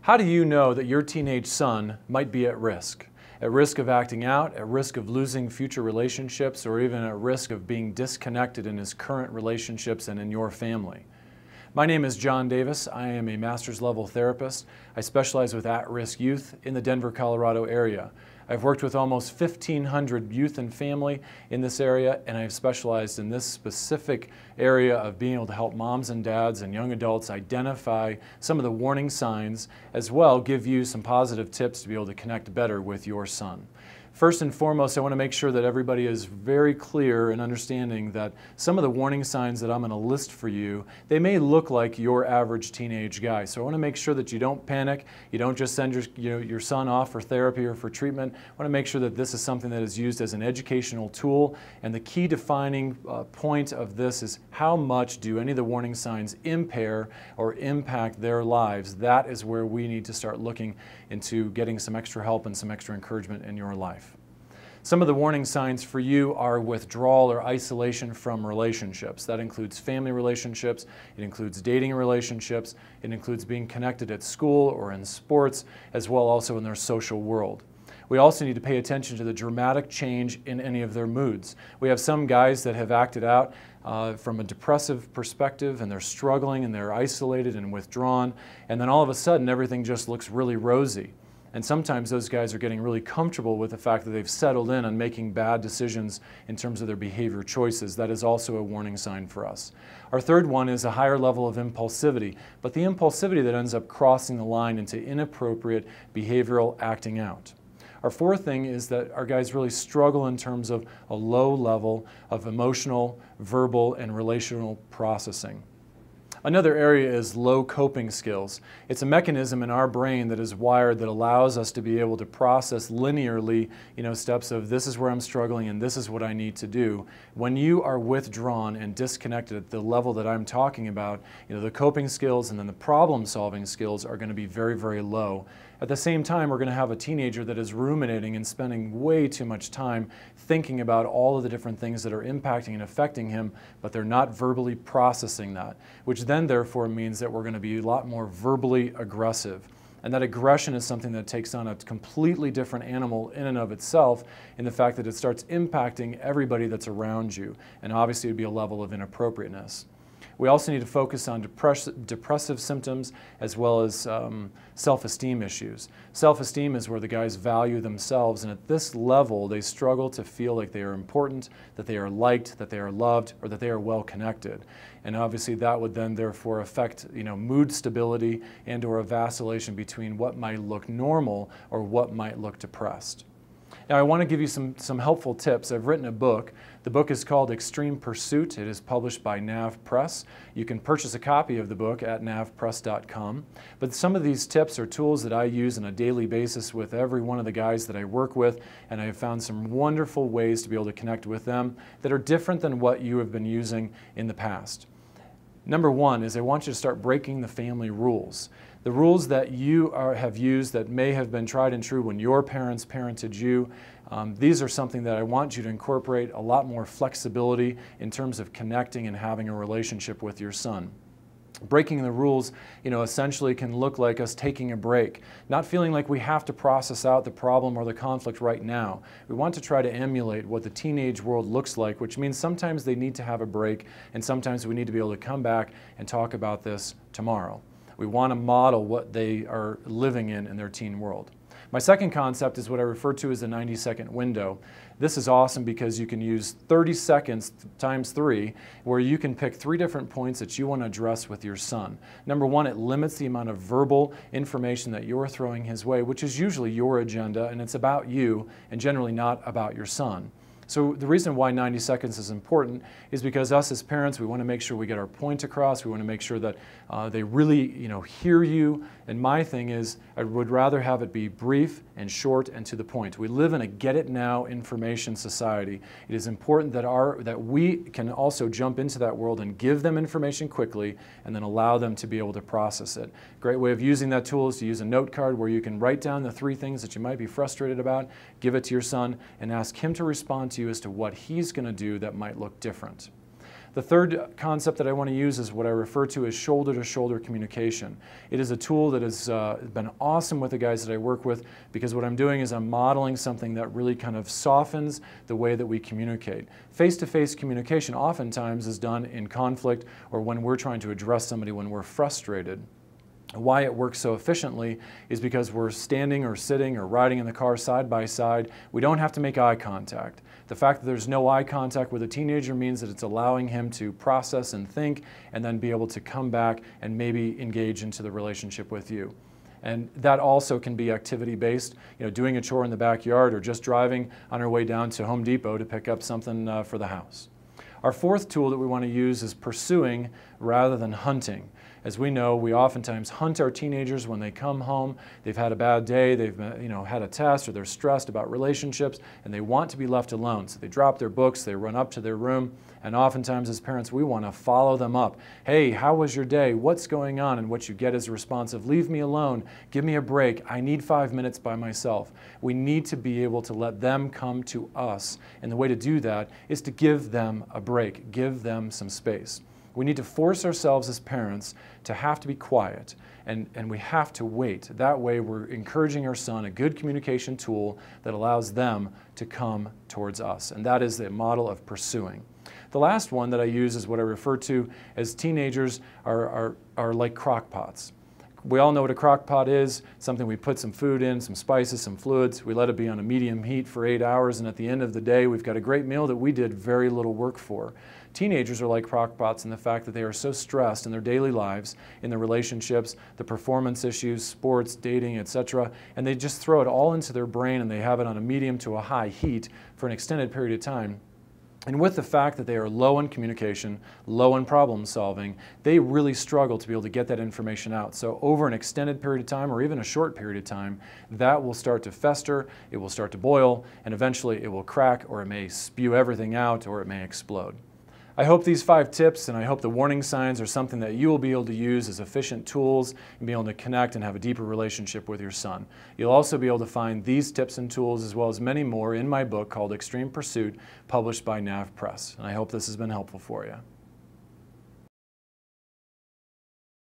How do you know that your teenage son might be at risk? At risk of acting out, at risk of losing future relationships, or even at risk of being disconnected in his current relationships and in your family? My name is John Davis. I am a master's level therapist. I specialize with at-risk youth in the Denver, Colorado area. I've worked with almost 1,500 youth and family in this area, and I've specialized in this specific area of being able to help moms and dads and young adults identify some of the warning signs, as well give you some positive tips to be able to connect better with your son. First and foremost, I want to make sure that everybody is very clear in understanding that some of the warning signs that I'm going to list for you, they may look like your average teenage guy. So I want to make sure that you don't panic, you don't just send your son off for therapy or for treatment. I want to make sure that this is something that is used as an educational tool, and the key defining point of this is how much do any of the warning signs impair or impact their lives. That is where we need to start looking into getting some extra help and some extra encouragement in your life. Some of the warning signs for you are withdrawal or isolation from relationships. That includes family relationships, it includes dating relationships, it includes being connected at school or in sports, as well also in their social world. We also need to pay attention to the dramatic change in any of their moods. We have some guys that have acted out from a depressive perspective, and they're struggling and they're isolated and withdrawn, and then all of a sudden everything just looks really rosy. And sometimes those guys are getting really comfortable with the fact that they've settled in on making bad decisions in terms of their behavior choices. That is also a warning sign for us. Our third one is a higher level of impulsivity, but the impulsivity that ends up crossing the line into inappropriate behavioral acting out. Our fourth thing is that our guys really struggle in terms of a low level of emotional, verbal, and relational processing. Another area is low coping skills. It's a mechanism in our brain that is wired that allows us to be able to process linearly, steps of this is where I'm struggling and this is what I need to do. When you are withdrawn and disconnected at the level that I'm talking about, the coping skills and then the problem solving skills are going to be very, very low. At the same time, we're going to have a teenager that is ruminating and spending way too much time thinking about all of the different things that are impacting and affecting him, but they're not verbally processing that, which then therefore means that we're going to be a lot more verbally aggressive. And that aggression is something that takes on a completely different animal in and of itself, in the fact that it starts impacting everybody that's around you. And obviously it would be a level of inappropriateness. We also need to focus on depressive symptoms as well as self-esteem issues. Self-esteem is where the guys value themselves, and at this level they struggle to feel like they are important, that they are liked, that they are loved, or that they are well connected. And obviously that would then therefore affect mood stability and or a vacillation between what might look normal or what might look depressed. Now I want to give you some helpful tips. I've written a book. The book is called Extreme Pursuit. It is published by Nav Press. You can purchase a copy of the book at navpress.com. But some of these tips are tools that I use on a daily basis with every one of the guys that I work with, and I have found some wonderful ways to be able to connect with them that are different than what you have been using in the past. Number one is I want you to start breaking the family rules. The rules that you have used that may have been tried and true when your parents parented you, these are something that I want you to incorporate a lot more flexibility in terms of connecting and having a relationship with your son. Breaking the rules, essentially can look like us taking a break, not feeling like we have to process out the problem or the conflict right now. We want to try to emulate what the teenage world looks like, which means sometimes they need to have a break, and sometimes we need to be able to come back and talk about this tomorrow. We want to model what they are living in their teen world. My second concept is what I refer to as the 90-second window. This is awesome because you can use 30 seconds times 3, where you can pick 3 different points that you want to address with your son. Number one, it limits the amount of verbal information that you're throwing his way, which is usually your agenda, and it's about you and generally not about your son. So the reason why 90 seconds is important is because us as parents, we want to make sure we get our point across. We want to make sure that they really, hear you. And my thing is, I would rather have it be brief and short and to the point. We live in a get-it-now information society. It is important that we can also jump into that world and give them information quickly and then allow them to be able to process it. Great way of using that tool is to use a note card where you can write down the 3 things that you might be frustrated about, give it to your son, and ask him to respond to you as to what he's going to do that might look different. The third concept that I want to use is what I refer to as shoulder-to-shoulder communication. It is a tool that has been awesome with the guys that I work with, because what I'm doing is I'm modeling something that really kind of softens the way that we communicate. Face-to-face communication oftentimes is done in conflict or when we're trying to address somebody when we're frustrated. Why it works so efficiently is because we're standing or sitting or riding in the car side by side. We don't have to make eye contact. The fact that there's no eye contact with a teenager means that it's allowing him to process and think and then be able to come back and maybe engage into the relationship with you. And that also can be activity-based, doing a chore in the backyard or just driving on our way down to Home Depot to pick up something for the house. Our fourth tool that we want to use is pursuing rather than hunting. As we know, we oftentimes hunt our teenagers when they come home. They've had a bad day, they've had a test, or they're stressed about relationships, and they want to be left alone. So they drop their books, they run up to their room, and oftentimes as parents, we want to follow them up. Hey, how was your day? What's going on? And what you get is a response of, leave me alone, give me a break, I need 5 minutes by myself. We need to be able to let them come to us, and the way to do that is to give them a break, give them some space. We need to force ourselves as parents to have to be quiet, and we have to wait. That way we're encouraging our son a good communication tool that allows them to come towards us, and that is the model of pursuing. The last one that I use is what I refer to as teenagers are like crock pots. We all know what a crock pot is, something we put some food in, some spices, some fluids, we let it be on a medium heat for 8 hours, and at the end of the day we've got a great meal that we did very little work for. Teenagers are like crock pots in the fact that they are so stressed in their daily lives, in their relationships, the performance issues, sports, dating, etc., and they just throw it all into their brain and they have it on a medium to a high heat for an extended period of time. And with the fact that they are low in communication, low in problem solving, they really struggle to be able to get that information out. So over an extended period of time, or even a short period of time, that will start to fester, it will start to boil, and eventually it will crack, or it may spew everything out, or it may explode. I hope these 5 tips and I hope the warning signs are something that you will be able to use as efficient tools and be able to connect and have a deeper relationship with your son. You'll also be able to find these tips and tools as well as many more in my book called Extreme Pursuit, published by NAV Press. And I hope this has been helpful for you.